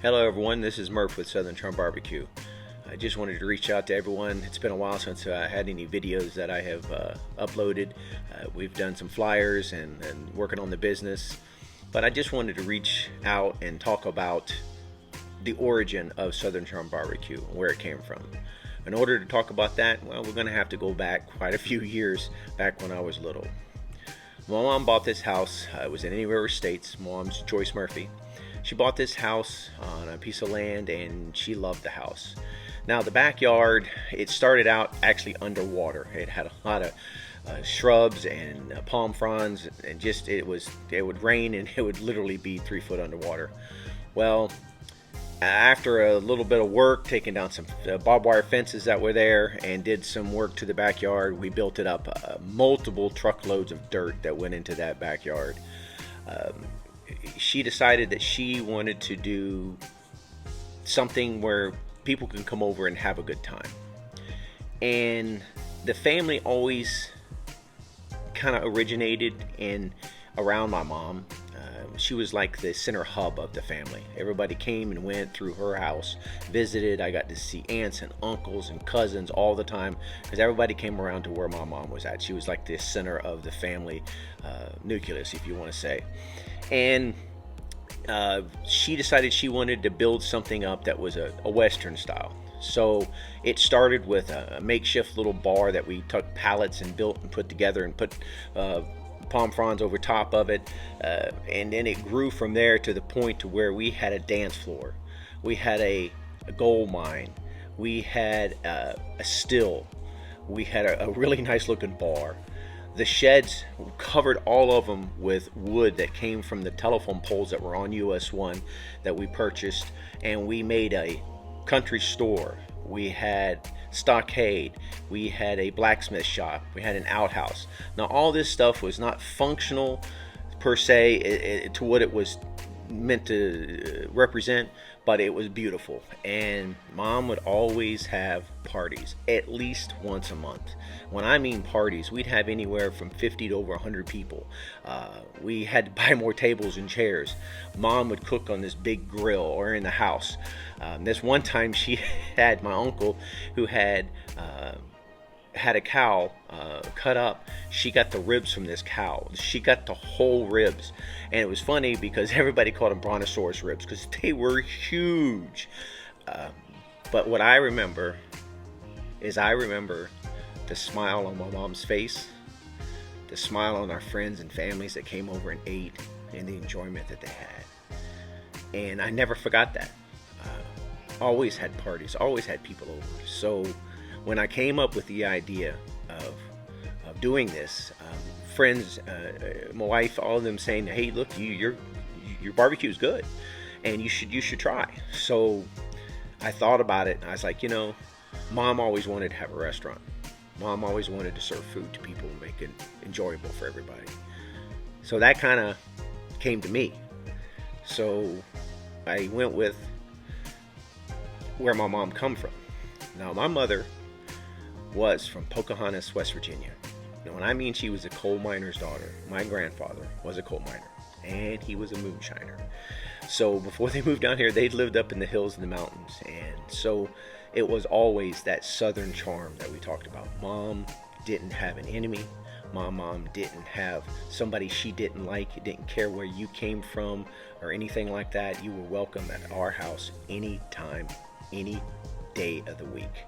Hello everyone, this is Murph with Southern Charm BBQ. I just wanted to reach out to everyone. It's been a while since I had any videos that I have uploaded. We've done some flyers and working on the business, but I just wanted to reach out and talk about the origin of Southern Charm BBQ and where it came from. In order to talk about that, well, we're going to have to go back quite a few years, back when I was little. My mom bought this house. It was in Anywhere Estates. Mom's Joyce Murphy. She bought this house on a piece of land and she loved the house. Now the backyard, it started out actually underwater. It had a lot of shrubs and palm fronds, and just it would rain and it would literally be 3 foot underwater. Well, after a little bit of work, taking down some barbed wire fences that were there and did some work to the backyard, we built it up. Multiple truckloads of dirt that went into that backyard. She decided that she wanted to do something where people can come over and have a good time. And the family always kind of originated around my mom. She was like the center hub of the family. Everybody came and went through her house, visited. I got to see aunts and uncles and cousins all the time because everybody came around to where my mom was at. She was like the center of the family nucleus, if you want to say. And she decided she wanted to build something up that was a Western style. So it started with a makeshift little bar that we took pallets and built and put together and put palm fronds over top of it, and then it grew from there to the point to where we had a dance floor, we had a gold mine, we had a still, we had a really nice looking bar. The sheds covered all of them with wood that came from the telephone poles that were on US 1 that we purchased, and we made a country store. We had stockade, we had a blacksmith shop, we had an outhouse. Now all this stuff was not functional per se to what it was meant to represent, but it was beautiful. And Mom would always have parties at least once a month. When I mean parties, we'd have anywhere from 50 to over 100 people. We had to buy more tables and chairs. Mom would cook on this big grill or in the house. This one time she had my uncle who had a cow cut up. She got the ribs from this cow. She got the whole ribs, and it was funny because everybody called them brontosaurus ribs because they were huge. But what I remember is the smile on my mom's face, the smile on our friends and families that came over and ate, and the enjoyment that they had. And I never forgot that. Always had parties, always had people over. So when I came up with the idea of doing this, friends, my wife, all of them saying, "Hey, look, your barbecue is good, and you should try." So I thought about it, and I was like, Mom always wanted to have a restaurant. Mom always wanted to serve food to people and make it enjoyable for everybody. So that kind of came to me. So I went with where my mom come from. Now my mother was from Pocahontas, West Virginia. Now when I mean she was a coal miner's daughter, my grandfather was a coal miner and he was a moonshiner. So before they moved down here, they'd lived up in the hills and the mountains, and so it was always that southern charm that we talked about. Mom didn't have an enemy. My mom didn't have somebody she didn't like. Didn't care where you came from or anything like that. You were welcome at our house anytime, any day of the week.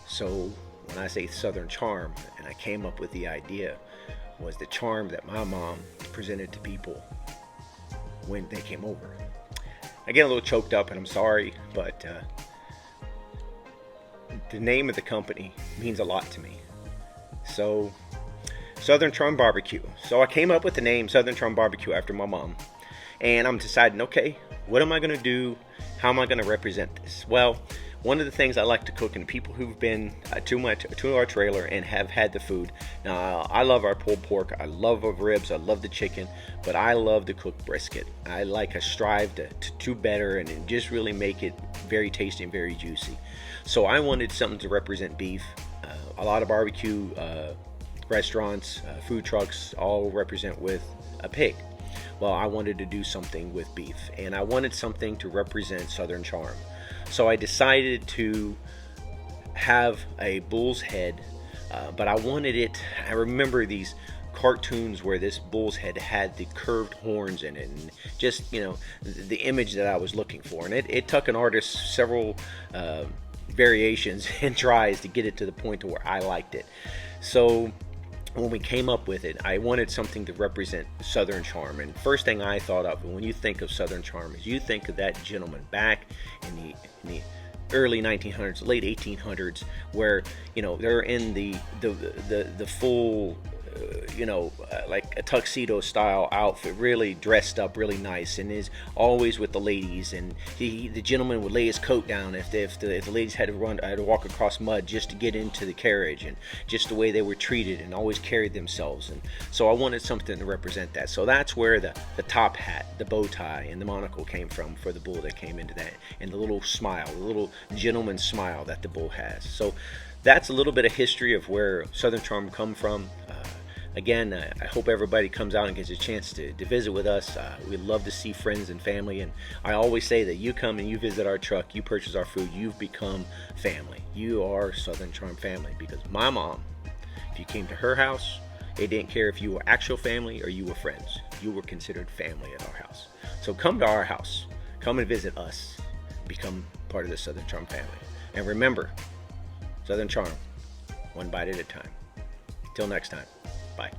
So when I say southern charm, and I came up with the idea, was the charm that my mom presented to people when they came over. I get a little choked up and I'm sorry, but the name of the company means a lot to me. So Southern Charm BBQ. So I came up with the name Southern Charm BBQ after my mom, and I'm deciding, okay, what am I going to do? How am I going to represent this? Well, one of the things I like to cook, and people who've been to our trailer and have had the food. Now, I love our pulled pork. I love our ribs. I love the chicken, but I love to cook brisket. I strive to do better and just really make it very tasty and very juicy. So I wanted something to represent beef. A lot of barbecue restaurants, food trucks, all represent with a pig. Well, I wanted to do something with beef, and I wanted something to represent Southern charm. So I decided to have a bull's head, but I wanted it. I remember these cartoons where this bull's head had the curved horns in it, and just, you know, the image that I was looking for. And it took an artist several variations and tries to get it to the point to where I liked it. So when we came up with it, I wanted something to represent Southern charm. And first thing I thought of when you think of Southern charm is you think of that gentleman back in the early 1900s, late 1800s, where, you know, they're in the full, like a tuxedo style outfit, really dressed up really nice, and is always with the ladies. And the gentleman would lay his coat down if the ladies had to walk across mud just to get into the carriage, and just the way they were treated and always carried themselves. And so I wanted something to represent that. So that's where the top hat, the bow tie, and the monocle came from for the bull that came into that, and the little smile, the little gentleman smile that the bull has. So that's a little bit of history of where Southern charm come from. Again, I hope everybody comes out and gets a chance to visit with us. We'd love to see friends and family. And I always say that you come and you visit our truck, you purchase our food, you've become family. You are Southern charm family, because my mom, if you came to her house, it didn't care if you were actual family or you were friends. You were considered family at our house. So come to our house. Come and visit us. Become part of the Southern charm family. And remember, Southern charm, one bite at a time. Till next time. Bye.